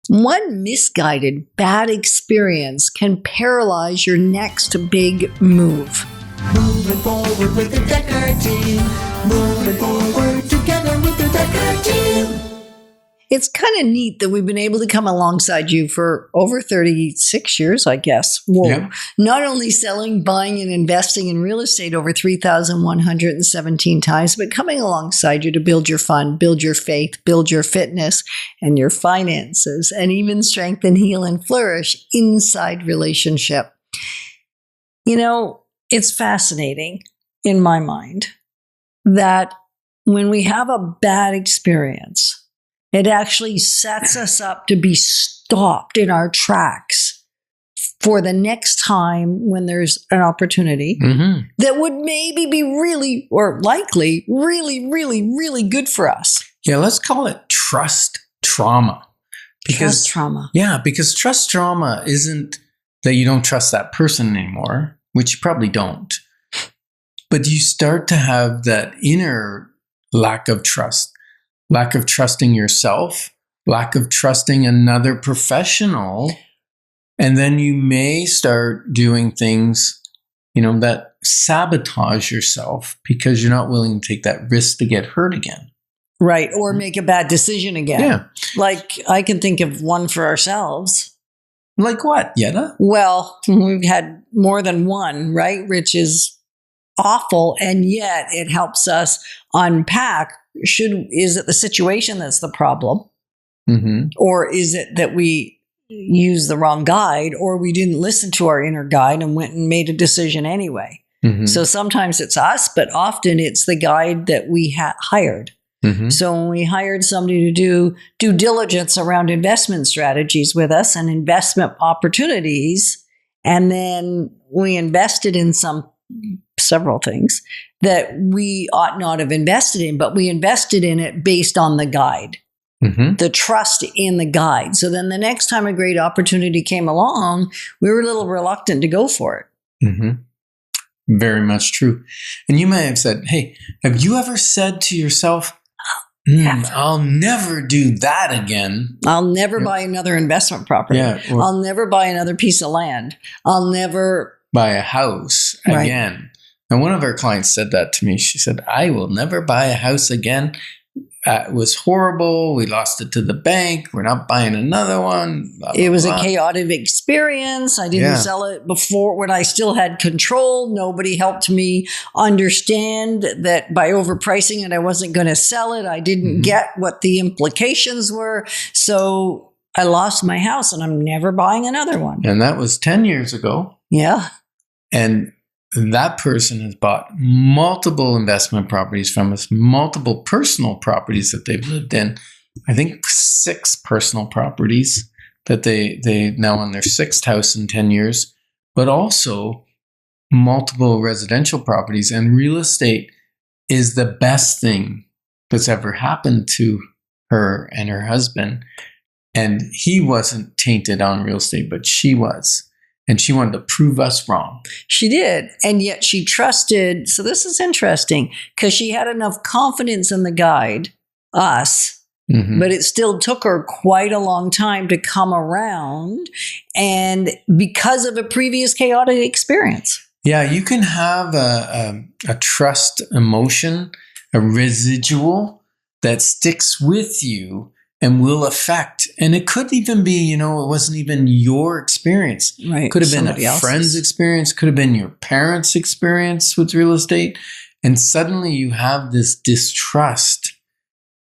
One misguided bad experience can paralyze your next big move. Moving forward with the Dekker team. Moving forward together with the Dekker team. It's kind of neat that we've been able to come alongside you for over 36 years, I guess. Whoa. Yeah. Not only selling, buying, and investing in real estate over 3,117 times, but coming alongside you to build your fund, build your faith, build your fitness and your finances, and even strengthen, heal, and flourish inside relationship. You know, it's fascinating in my mind that when we have a bad experience, it actually sets us up to be stopped in our tracks for the next time when there's an opportunity that would maybe be really, or likely, really, really, really good for us. Yeah, let's call it trust trauma. Trust trauma. Yeah, because trust trauma isn't that you don't trust that person anymore, which you probably don't. But you start to have that inner lack of trust. Lack of trusting yourself, lack of trusting another professional. And then you may start doing things, that sabotage yourself because you're not willing to take that risk to get hurt again. Right. Or make a bad decision again. Yeah. Like I can think of one for ourselves. Like what, Yetta? Well, we've had more than one, right? Which is awful. And yet it helps us unpack. Is it the situation that's the problem? Or is it that we used the wrong guide, or we didn't listen to our inner guide and went and made a decision anyway? So sometimes it's us, but often it's the guide that we hired. So when we hired somebody to do due diligence around investment strategies with us and investment opportunities, and then we invested in several things that we ought not have invested in, but we invested in it based on the guide, the trust in the guide. So then the next time a great opportunity came along, we were a little reluctant to go for it. Very much true. And you may have said, hey, have you ever said to yourself, I'll never do that again. I'll never buy another investment property. Yeah, I'll never buy another piece of land. I'll never buy a house again. And one of our clients said that to me. She said, I will never buy a house again. It was horrible. We lost it to the bank. We're not buying another one. Blah, blah, it was blah. a chaotic experience. I didn't sell it before when I still had control. Nobody helped me understand that by overpricing it, I wasn't going to sell it. I didn't get what the implications were. So I lost my house and I'm never buying another one. And that was 10 years ago. Yeah. And that person has bought multiple investment properties from us, multiple personal properties that they've lived in. I think 6 personal properties that they now on their 6th house in 10 years, but also multiple residential properties. And real estate is the best thing that's ever happened to her and her husband. And he wasn't tainted on real estate, but she was. And she wanted to prove us wrong. She did. And yet she trusted. So this is interesting because she had enough confidence in the guide, us, but it still took her quite a long time to come around. And because of a previous chaotic experience. Yeah, you can have a trust emotion, a residual that sticks with you and will affect. And it could even be, it wasn't even your experience. Right. Could have been a friend's experience, could have been your parents' experience with real estate. And suddenly you have this distrust.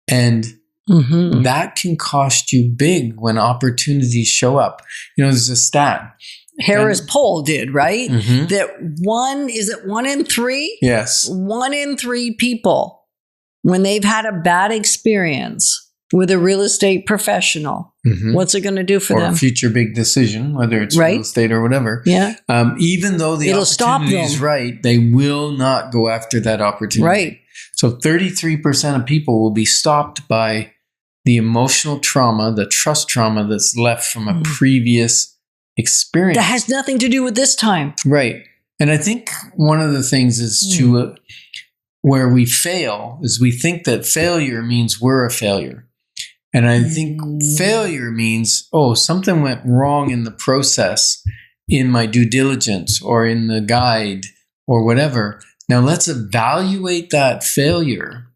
And that can cost you big when opportunities show up. There's a stat. Harris Poll did, right? That 1 in 3? Yes. 1 in 3 people, when they've had a bad experience with a real estate professional, what's it going to do for them? Or a future big decision, whether it's real estate or whatever. Yeah. Even though the opportunity is right, they will not go after that opportunity. Right. So 33% of people will be stopped by the emotional trauma, the trust trauma that's left from a previous experience. That has nothing to do with this time. Right. And I think one of the things is where we fail is we think that failure means we're a failure. And I think failure means, oh, something went wrong in the process, in my due diligence or in the guide or whatever. Now let's evaluate that failure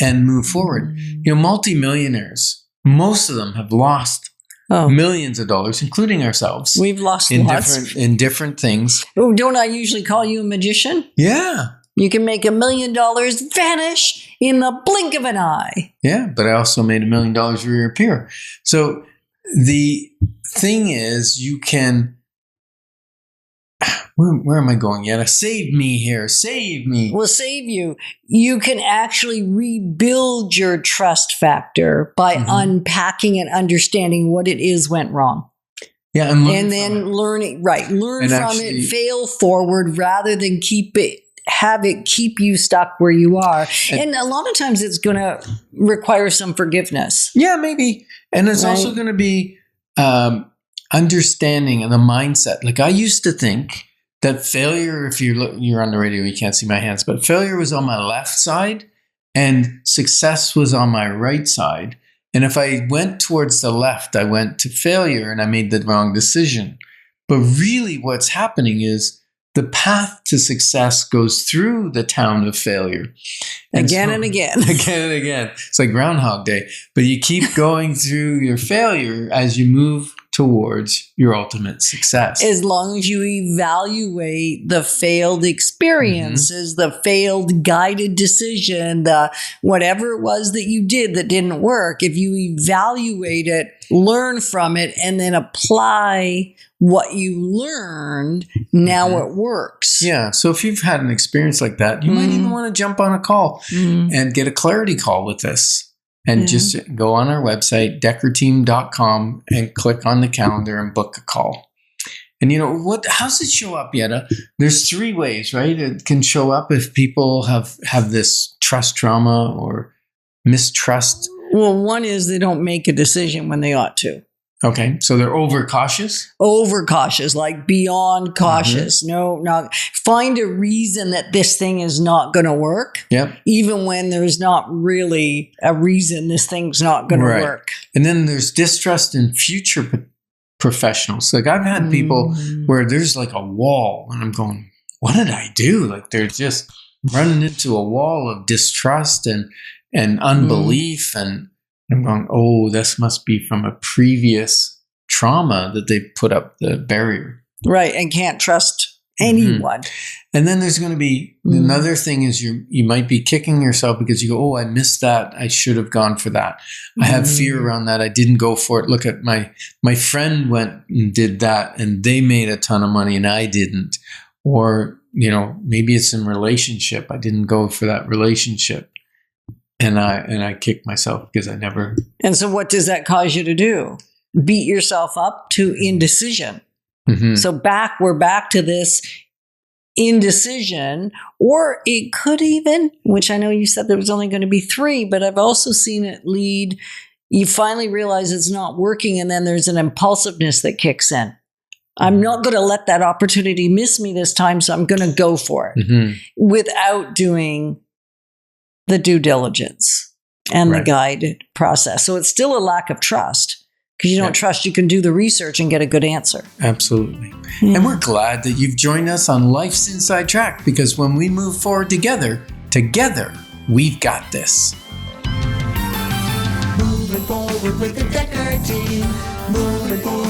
and move forward. You know, multimillionaires, most of them have lost millions of dollars, including ourselves. We've lost in lots. different things. Oh, don't I usually call you a magician? Yeah. You can make $1 million vanish in the blink of an eye. Yeah, but I also made $1 million reappear. So the thing is, you can... Where am I going, Yetta? Save me here. Save me. Will save you. You can actually rebuild your trust factor by unpacking and understanding what it is went wrong. Yeah, and then learning, right? Learn and from actually, it, fail forward rather than have it keep you stuck where you are. And a lot of times it's going to require some forgiveness. Yeah, maybe. And it's also going to be understanding and the mindset. Like I used to think that failure, if you're on the radio, you can't see my hands, but failure was on my left side and success was on my right side. And if I went towards the left, I went to failure and I made the wrong decision. But really what's happening is the path to success goes through the town of failure. Again and again. Again and again. It's like Groundhog Day. But you keep going through your failure as you move towards your ultimate success. As long as you evaluate the failed experiences, the failed guided decision, the whatever it was that you did that didn't work, if you evaluate it, learn from it, and then apply what you learned, now it works. Yeah. So if you've had an experience like that, you might even want to jump on a call and get a clarity call with this. And just go on our website, dekkerteam.com, and click on the calendar and book a call. And you know, how's it show up, Yetta? There's 3 ways, right? It can show up if people have this trust trauma or mistrust. Well, one is they don't make a decision when they ought to. Okay, so they're overcautious? Overcautious, like beyond cautious. No, find a reason that this thing is not going to work. Yep. Even when there's not really a reason this thing's not going to work. And then there's distrust in future professionals. Like I've had people where there's like a wall and I'm going, what did I do? Like they're just running into a wall of distrust and unbelief and I'm going, oh, this must be from a previous trauma that they put up the barrier. Right, and can't trust anyone. And then there's going to be another thing is you might be kicking yourself because you go, oh, I missed that. I should have gone for that. I have fear around that. I didn't go for it. Look at my friend went and did that and they made a ton of money and I didn't. Or, you know, maybe it's in relationship. I didn't go for that relationship. And I kicked myself because I never. And so what does that cause you to do? Beat yourself up to indecision. So we're back to this indecision, or it could even, which I know you said there was only going to be 3, but I've also seen it lead, you finally realize it's not working and then there's an impulsiveness that kicks in. I'm not going to let that opportunity miss me this time, so I'm going to go for it without doing the due diligence and the guided process. So it's still a lack of trust because you don't trust you can do the research and get a good answer. Absolutely. And we're glad that you've joined us on Life's Inside Track because when we move forward together, we've got this. Moving forward with the Dekker team. Moving forward.